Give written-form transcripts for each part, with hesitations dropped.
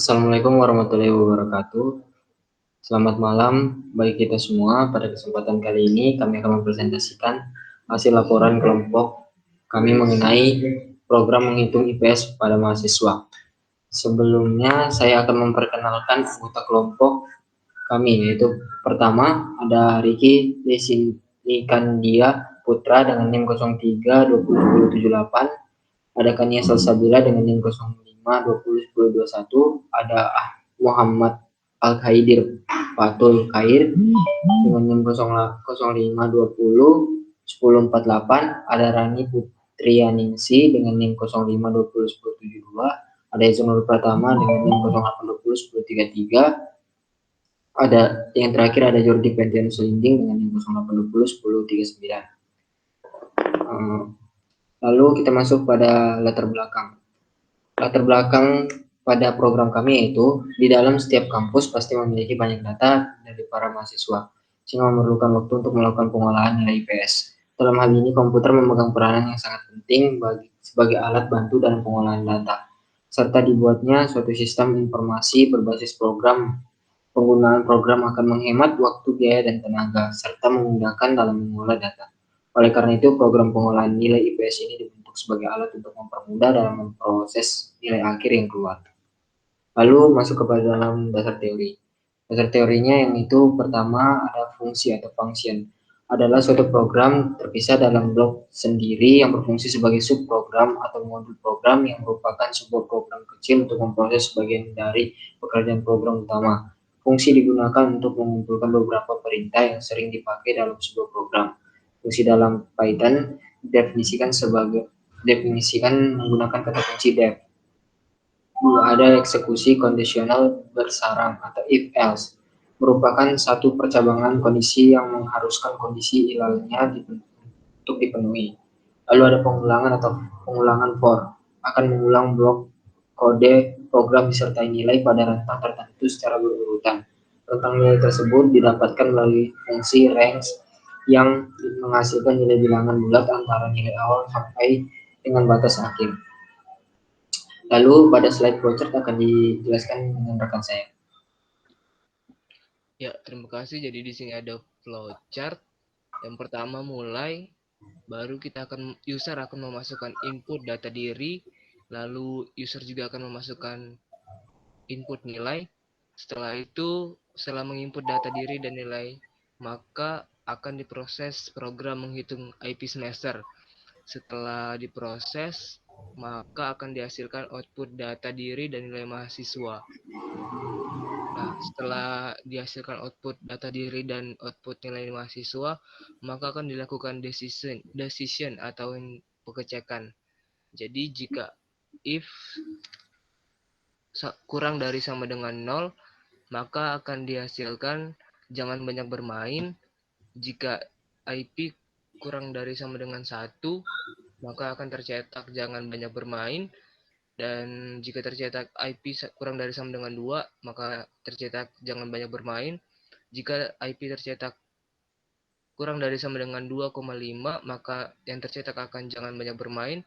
Assalamualaikum warahmatullahi wabarakatuh. Selamat malam bagi kita semua. Pada kesempatan kali ini kami akan mempresentasikan hasil laporan kelompok kami mengenai program menghitung IPS pada mahasiswa. Sebelumnya saya akan memperkenalkan anggota kelompok kami, yaitu pertama ada Riki Desinikandia Putra dengan NIM 03 20 10 78. Ada Kania Salsabila dengan NIM 05 20 10 21. Ada Muhammad Al-Khaidir Fatul Khair dengan NIM 05 20 10 48. Ada Rani Putrianingsi dengan NIM 05 20 10 72. Ada Izunur Pratama dengan NIM 08 20 10 33. Ada yang terakhir ada Jordi Pentian Selinding dengan NIM 08 20 10 39. Lalu kita masuk pada latar belakang. Latar belakang pada program kami yaitu di dalam setiap kampus pasti memiliki banyak data dari para mahasiswa, sehingga memerlukan waktu untuk melakukan pengolahan nilai IPS. Dalam hal ini komputer memegang peranan yang sangat penting sebagai alat bantu dalam pengolahan data, serta dibuatnya suatu sistem informasi berbasis program. Penggunaan program akan menghemat waktu, biaya, dan tenaga, serta memudahkan dalam mengolah data. Oleh karena itu, program pengolahan nilai IPS ini dibentuk sebagai alat untuk mempermudah dalam memproses nilai akhir yang keluar. Lalu masuk kepada dalam dasar teori. Dasar teorinya yang itu pertama ada fungsi atau function. Adalah suatu program terpisah dalam blok sendiri yang berfungsi sebagai subprogram atau modul program yang merupakan sebuah program kecil untuk memproses sebagian dari pekerjaan program utama. Fungsi digunakan untuk mengumpulkan beberapa perintah yang sering dipakai dalam sebuah program. Fungsi dalam Python definisikan menggunakan kata kunci def. Ada eksekusi kondisional bersarang atau if else, merupakan satu percabangan kondisi yang mengharuskan kondisi ilalnya untuk dipenuhi. Lalu ada pengulangan for, akan mengulang blok kode program disertai nilai pada rentang tertentu secara berurutan. Rentang nilai tersebut didapatkan melalui fungsi range yang menghasilkan nilai bilangan bulat antara nilai awal sampai dengan batas akhir. Lalu pada slide flowchart akan dijelaskan dengan rekan saya. Ya, terima kasih. Jadi di sini ada flowchart. Yang pertama mulai, baru user akan memasukkan input data diri, lalu user juga akan memasukkan input nilai. Setelah itu, setelah menginput data diri dan nilai, maka akan diproses program menghitung IP semester. Setelah diproses, maka akan dihasilkan output data diri dan nilai mahasiswa. Nah, setelah dihasilkan output data diri dan output nilai mahasiswa, maka akan dilakukan decision atau pengecekan. Jadi jika if kurang dari sama dengan 0, maka akan dihasilkan jangan banyak bermain. Jika IP kurang dari sama dengan 1, maka akan tercetak jangan banyak bermain. Dan jika tercetak IP kurang dari sama dengan 2, maka tercetak jangan banyak bermain. Jika IP tercetak kurang dari sama dengan 2,5, maka yang tercetak akan jangan banyak bermain.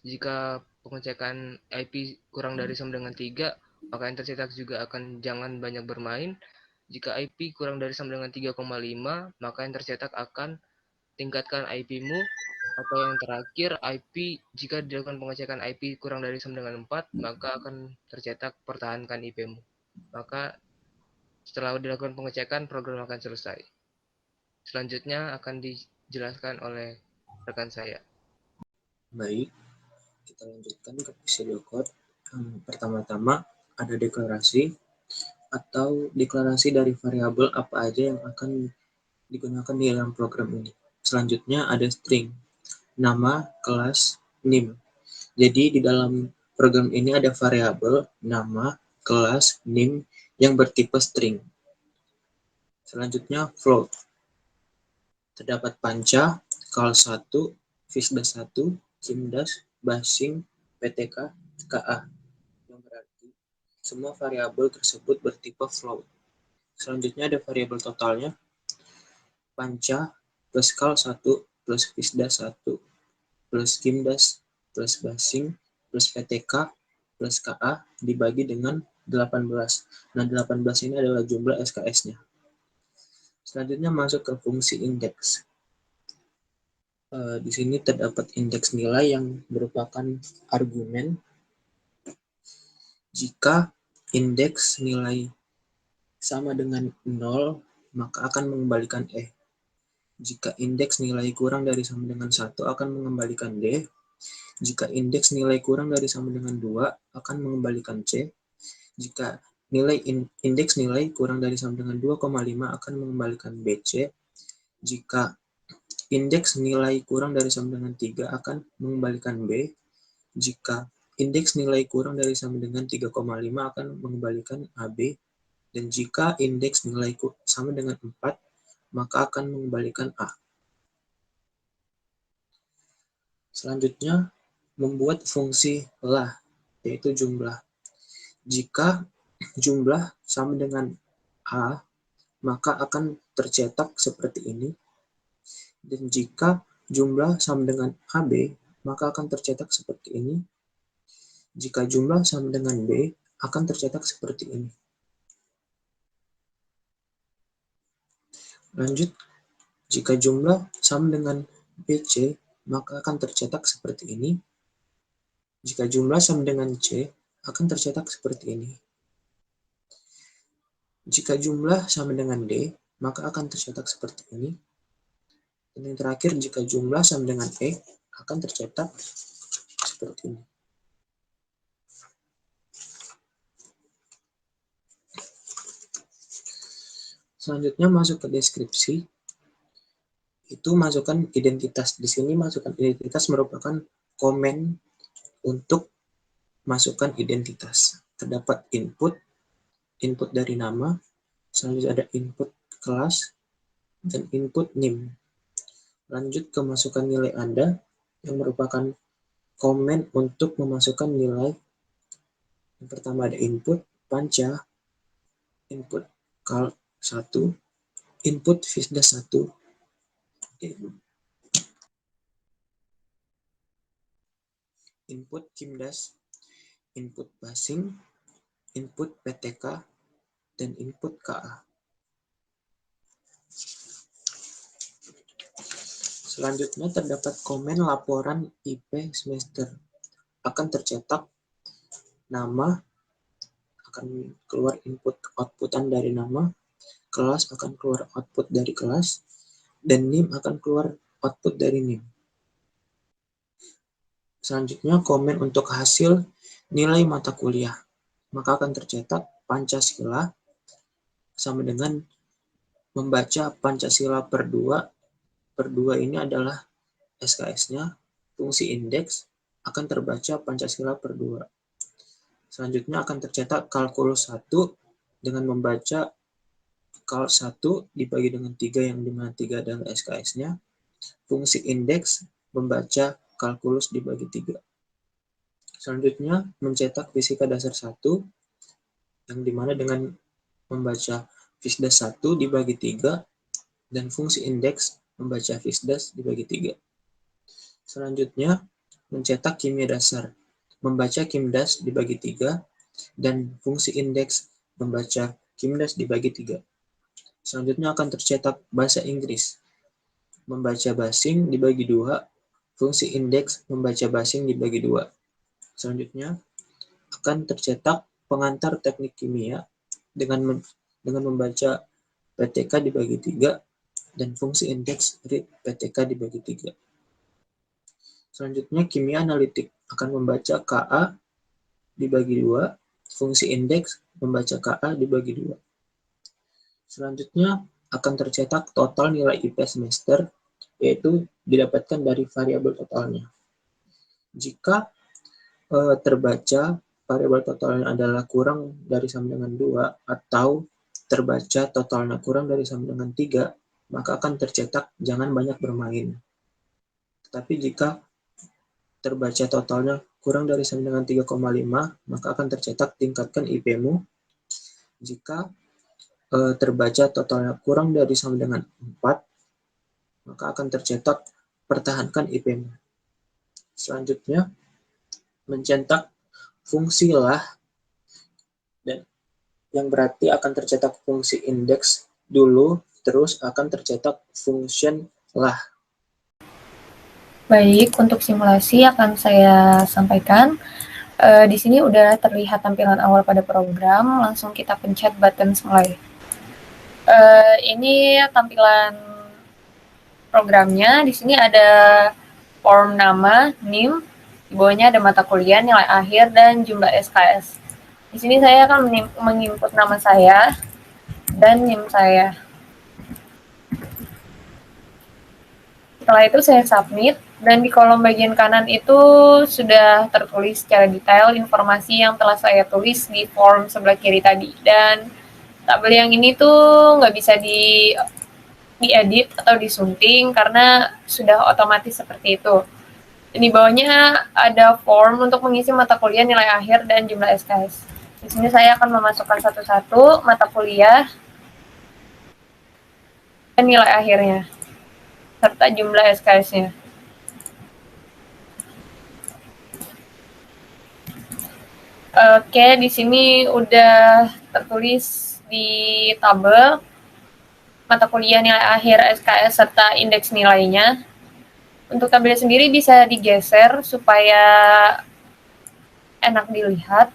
Jika pengecekan IP kurang dari sama dengan 3, maka yang tercetak juga akan jangan banyak bermain. Jika IP kurang dari sama dengan 3,5, maka yang tercetak akan tingkatkan IP-mu. Atau yang terakhir, jika dilakukan pengecekan IP kurang dari sama dengan 4, maka akan tercetak pertahankan IP-mu. Maka setelah dilakukan pengecekan, program akan selesai. Selanjutnya akan dijelaskan oleh rekan saya. Baik, kita lanjutkan ke pseudo code. Pertama-tama ada deklarasi atau deklarasi dari variabel apa aja yang akan digunakan di dalam program ini. Selanjutnya ada string, nama, kelas, NIM. Jadi di dalam program ini ada variabel, nama, kelas, NIM yang bertipe string. Selanjutnya float. Terdapat panca, cal1, visda1, kimdas, basing, ptk, ka. Yang berarti semua variabel tersebut bertipe float. Selanjutnya ada variabel totalnya, panca plus cal1 plus visda1 plus kimdas plus basing plus ptk plus KA dibagi dengan 18. Nah, 18 ini adalah jumlah SKS-nya. Selanjutnya masuk ke fungsi indeks. Di sini terdapat indeks nilai yang merupakan argumen. Jika indeks nilai sama dengan 0, maka akan mengembalikan E. Jika indeks nilai kurang dari sama dengan 1 akan mengembalikan D. Jika indeks nilai kurang dari sama dengan 2 akan mengembalikan C. Jika indeks nilai kurang dari sama dengan 2,5 akan mengembalikan BC. Jika indeks nilai kurang dari sama dengan 3 akan mengembalikan B. Jika indeks nilai kurang dari sama dengan 3,5 akan mengembalikan AB. Dan jika indeks nilai sama dengan 4, maka akan mengembalikan A. Selanjutnya, membuat fungsi lah, yaitu jumlah. Jika jumlah sama dengan A, maka akan tercetak seperti ini. Dan jika jumlah sama dengan AB, maka akan tercetak seperti ini. Jika jumlah sama dengan B, akan tercetak seperti ini. Lanjut, jika jumlah sama dengan BC, maka akan tercetak seperti ini. Jika jumlah sama dengan C, akan tercetak seperti ini. Jika jumlah sama dengan D, maka akan tercetak seperti ini. Dan yang terakhir, jika jumlah sama dengan E, akan tercetak seperti ini. Selanjutnya masuk ke deskripsi. Itu masukkan identitas. Di sini masukkan identitas merupakan komen untuk masukkan identitas. Terdapat input dari nama, selanjutnya ada input kelas, dan input NIM. Lanjut ke masukkan nilai Anda, yang merupakan komen untuk memasukkan nilai. Yang pertama ada input panca, input kal 1, input visdas 1, input kimdas, input basing, input PTK, dan input KA. Selanjutnya terdapat komen laporan IP semester. Akan tercetak nama, akan keluar input outputan dari nama, kelas akan keluar output dari kelas, dan NIM akan keluar output dari NIM. Selanjutnya komen untuk hasil nilai mata kuliah. Maka akan tercetak Pancasila sama dengan membaca Pancasila per 2. Per 2 ini adalah SKS-nya, fungsi indeks akan terbaca Pancasila per 2. Selanjutnya akan tercetak kalkulus 1 dengan membaca kal 1 dibagi dengan 3 yang dimana 3 adalah SKS-nya. Fungsi indeks membaca kalkulus dibagi 3. Selanjutnya mencetak fisika dasar 1 yang dimana dengan membaca fisdas 1 dibagi 3 dan fungsi indeks membaca fisdas dibagi 3. Selanjutnya mencetak kimia dasar, membaca kimdas dibagi 3 dan fungsi indeks membaca kimdas dibagi 3. Selanjutnya akan tercetak bahasa Inggris, membaca basing dibagi 2, fungsi indeks membaca basing dibagi 2. Selanjutnya akan tercetak pengantar teknik kimia dengan membaca PTK dibagi 3 dan fungsi indeks read PTK dibagi 3. Selanjutnya kimia analitik akan membaca KA dibagi 2, fungsi indeks membaca KA dibagi 2. Selanjutnya akan tercetak total nilai IP semester, yaitu didapatkan dari variabel totalnya. Jika terbaca variabel totalnya adalah kurang dari sama dengan 2 atau terbaca totalnya kurang dari sama dengan 3, maka akan tercetak jangan banyak bermain. Tetapi jika terbaca totalnya kurang dari sama dengan 3,5, maka akan tercetak tingkatkan IP-mu. Jika terbaca totalnya kurang dari sama dengan 4, maka akan tercetak pertahankan IP-mu. Selanjutnya mencetak fungsi lah, dan yang berarti akan tercetak fungsi indeks dulu, terus akan tercetak function lah. Baik, untuk simulasi akan saya sampaikan. Di sini udah terlihat tampilan awal pada program, langsung kita pencet button mulai. Ini tampilan programnya. Di sini ada form nama, NIM, di bawahnya ada mata kuliah, nilai akhir, dan jumlah SKS. Di sini saya akan menginput nama saya dan NIM saya. Setelah itu saya submit, dan di kolom bagian kanan itu sudah tertulis secara detail informasi yang telah saya tulis di form sebelah kiri tadi. Dan tabel yang ini tuh nggak bisa diedit atau disunting karena sudah otomatis seperti itu. Di bawahnya ada form untuk mengisi mata kuliah, nilai akhir, dan jumlah SKS. Di sini saya akan memasukkan satu-satu mata kuliah dan nilai akhirnya, serta jumlah SKS-nya. Oke, di sini udah tertulis di tabel mata kuliah, nilai akhir, SKS, serta indeks nilainya. Untuk tabel sendiri bisa digeser supaya enak dilihat.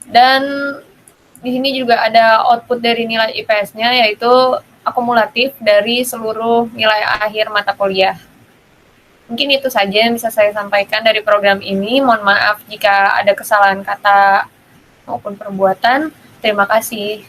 Dan di sini juga ada output dari nilai IPS-nya, yaitu akumulatif dari seluruh nilai akhir mata kuliah. Mungkin itu saja yang bisa saya sampaikan dari program ini. Mohon maaf jika ada kesalahan kata maupun perbuatan. Terima kasih.